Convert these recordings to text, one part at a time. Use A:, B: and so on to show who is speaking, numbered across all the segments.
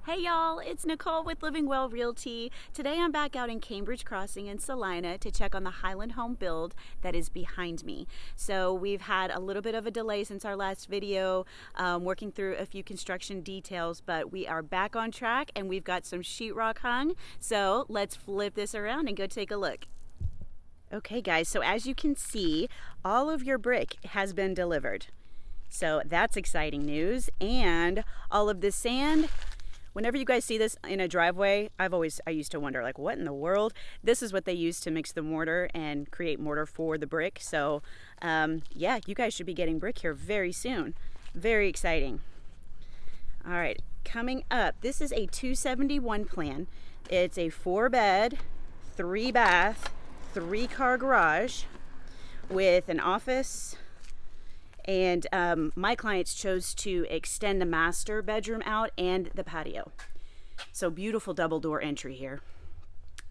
A: Hey y'all, it's Nicole with LivingWell Realty. Today I'm back out in Cambridge Crossing in Celina to check on the Highland Home build that is behind me. So we've had a little bit of a delay since our last video, working through a few construction details, but we are back on track and we've got some sheetrock hung. So let's flip this around and go take a look. Okay guys, so as you can see, all of your brick has been delivered. So that's exciting news. And all of this sand, whenever you guys see this in a driveway, I used to wonder, like, what in the world? This is what they use to mix the mortar and create mortar for the brick. So yeah, you guys should be getting brick here very soon. Very exciting. All right, coming up, this is a 271 plan. It's a 4-bed, 3-bath, 3-car garage with an office. And my clients chose to extend the master bedroom out and the patio. So beautiful double door entry here.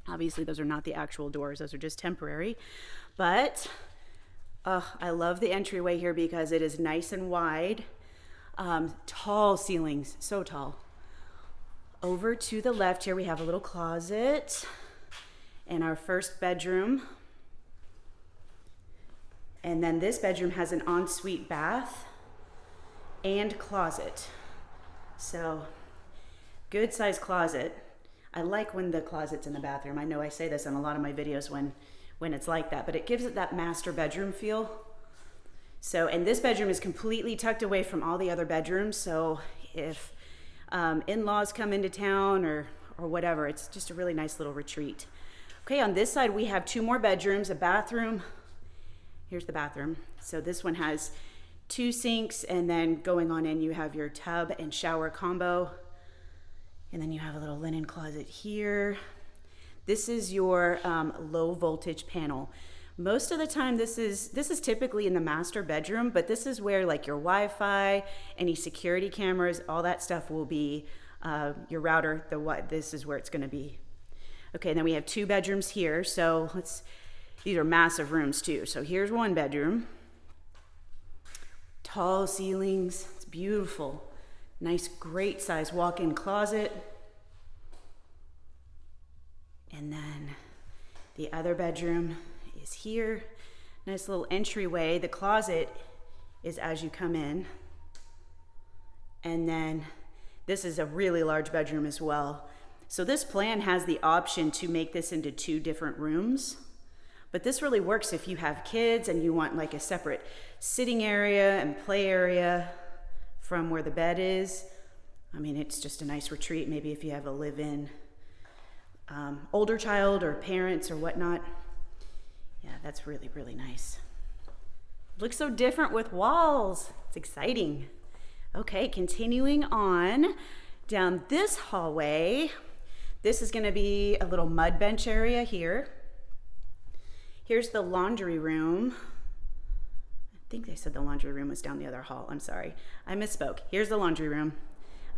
A: Obviously those are not the actual doors, those are just temporary. But I love the entryway here because it is nice and wide. Tall ceilings, so tall. Over to the left here we have a little closet and our first bedroom. And then this bedroom has an ensuite bath and closet. So good size closet. I like when the closet's in the bathroom. I know I say this in a lot of my videos when it's like that, but it gives it that master bedroom feel. So, and this bedroom is completely tucked away from all the other bedrooms. So if in-laws come into town or whatever, it's just a really nice little retreat. Okay, on this side we have 2 more bedrooms, a bathroom. Here's the bathroom. So this one has 2 sinks, and then going on in you have your tub and shower combo. And then you have a little linen closet here. This is your low voltage panel. Most of the time this is typically in the master bedroom, but this is where like your Wi-Fi, any security cameras, all that stuff will be, your router, this is where it's gonna be. Okay, and then we have 2 bedrooms here. So these are massive rooms too. So here's 1 bedroom. Tall ceilings, it's beautiful. Nice, great size walk-in closet. And then the other bedroom is here. Nice little entryway. The closet is as you come in. And then this is a really large bedroom as well. So this plan has the option to make this into 2 different rooms. But this really works if you have kids and you want like a separate sitting area and play area from where the bed is. I mean, it's just a nice retreat. Maybe if you have a live-in older child or parents or whatnot. Yeah, that's really, really nice. Looks so different with walls. It's exciting. Okay, continuing on down this hallway. This is gonna be a little mud bench area here. Here's the laundry room. I think they said the laundry room was down the other hall. I'm sorry, I misspoke. Here's the laundry room.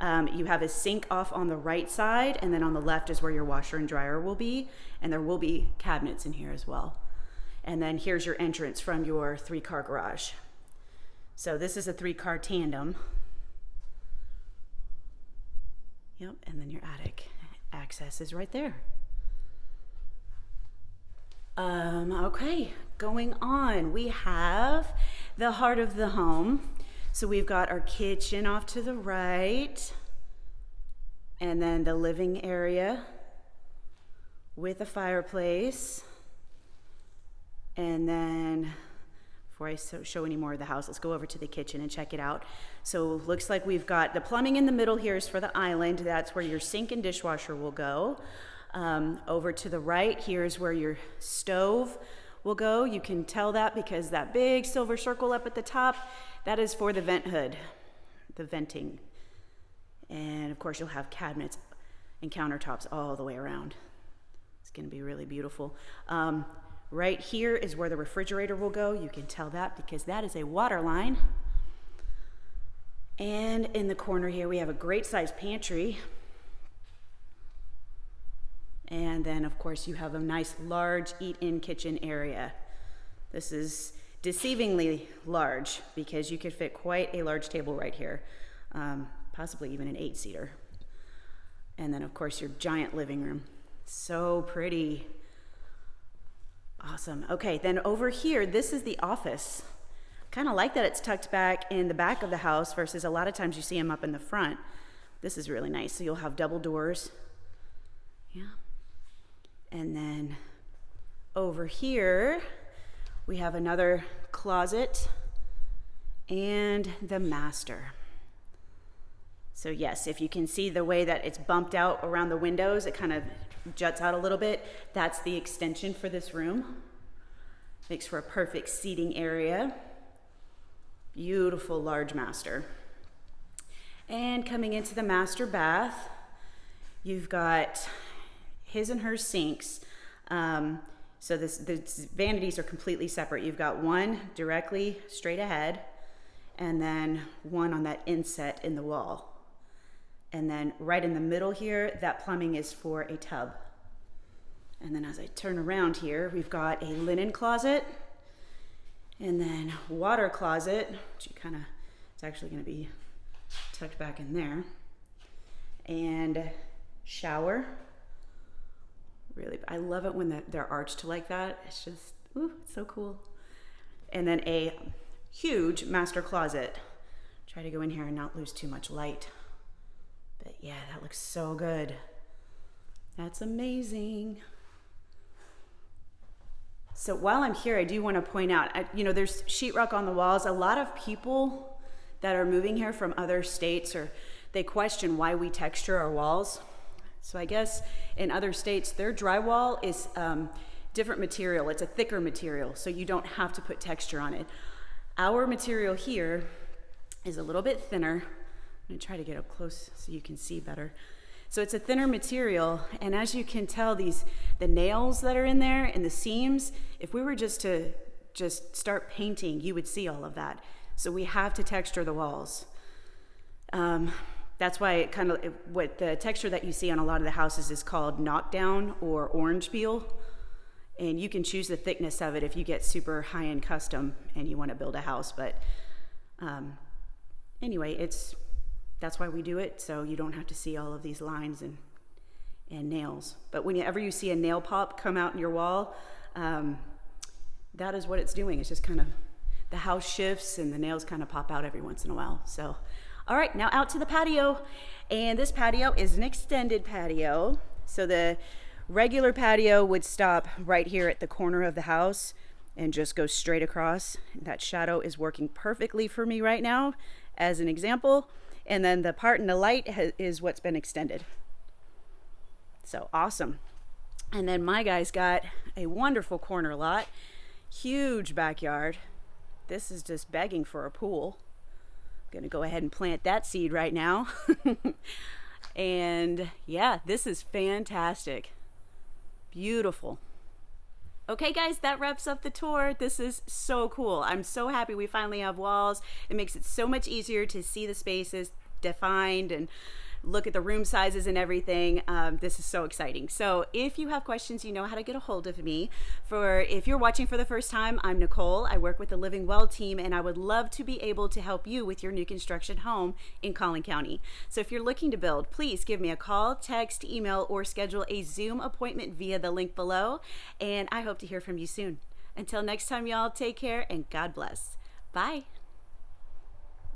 A: You have a sink off on the right side, and then on the left is where your washer and dryer will be, and there will be cabinets in here as well. And then here's your entrance from your 3-car garage. So this is a 3-car tandem. Yep, and then your attic access is right there. Okay, going on, we have the heart of the home. So we've got our kitchen off to the right, and then the living area with a fireplace. And then before I show any more of the house, let's go over to the kitchen and check it out. So looks like we've got the plumbing in the middle here is for the island. That's where your sink and dishwasher will go. Over to the right, here's where your stove will go. You can tell that because that big silver circle up at the top, that is for the vent hood, the venting. And of course you'll have cabinets and countertops all the way around. It's gonna be really beautiful. Right here is where the refrigerator will go. You can tell that because that is a water line. And in the corner here, we have a great sized pantry. And then of course you have a nice large eat-in kitchen area. This is deceivingly large because you could fit quite a large table right here, possibly even an 8-seater. And then of course your giant living room. So pretty. Awesome. Okay, then over here, this is the office. Kind of like that it's tucked back in the back of the house versus a lot of times you see them up in the front. This is really nice. So you'll have double doors. Yeah. And then over here, we have another closet and the master. So yes, if you can see the way that it's bumped out around the windows, it kind of juts out a little bit. That's the extension for this room. Makes for a perfect seating area. Beautiful large master. And coming into the master bath, you've got his and her sinks. So the vanities are completely separate. You've got one directly straight ahead, and then one on that inset in the wall. And then right in the middle here, that plumbing is for a tub. And then as I turn around here, we've got a linen closet, and then water closet, which it's actually gonna be tucked back in there, and shower. Really, I love it when they're arched like that. It's just, ooh, it's so cool. And then a huge master closet. Try to go in here and not lose too much light. But yeah, that looks so good. That's amazing. So while I'm here, I do want to point out, there's sheetrock on the walls. A lot of people that are moving here from other states, or they question why we texture our walls. So I guess in other states, their drywall is different material. It's a thicker material, so you don't have to put texture on it. Our material here is a little bit thinner. I'm gonna try to get up close so you can see better. So it's a thinner material, and as you can tell, the nails that are in there and the seams, if we were just to start painting, you would see all of that. So we have to texture the walls. That's why what the texture that you see on a lot of the houses is called knockdown or orange peel. And you can choose the thickness of it if you get super high-end custom and you want to build a house. But anyway, that's why we do it, so you don't have to see all of these lines and nails. But whenever you see a nail pop come out in your wall, that is what it's doing. It's just kind of, the house shifts and the nails kind of pop out every once in a while. So, all right, now out to the patio. And this patio is an extended patio. So the regular patio would stop right here at the corner of the house and just go straight across. That shadow is working perfectly for me right now as an example. And then the part in the light is what's been extended. So awesome. And then my guy's got a wonderful corner lot, huge backyard. This is just begging for a pool. I'm gonna go ahead and plant that seed right now. And yeah, this is fantastic. Beautiful. Okay guys, that wraps up the tour. This is so cool. I'm so happy we finally have walls. It makes it so much easier to see the spaces defined and look at the room sizes and everything. This is so exciting. So if you have questions, you know how to get a hold of me. If you're watching for the first time, I'm Nicole. I work with the LivingWell team, and I would love to be able to help you with your new construction home in Collin County. So if you're looking to build, please give me a call, text, email, or schedule a Zoom appointment via the link below. And I hope to hear from you soon. Until next time, y'all, take care and God bless. Bye.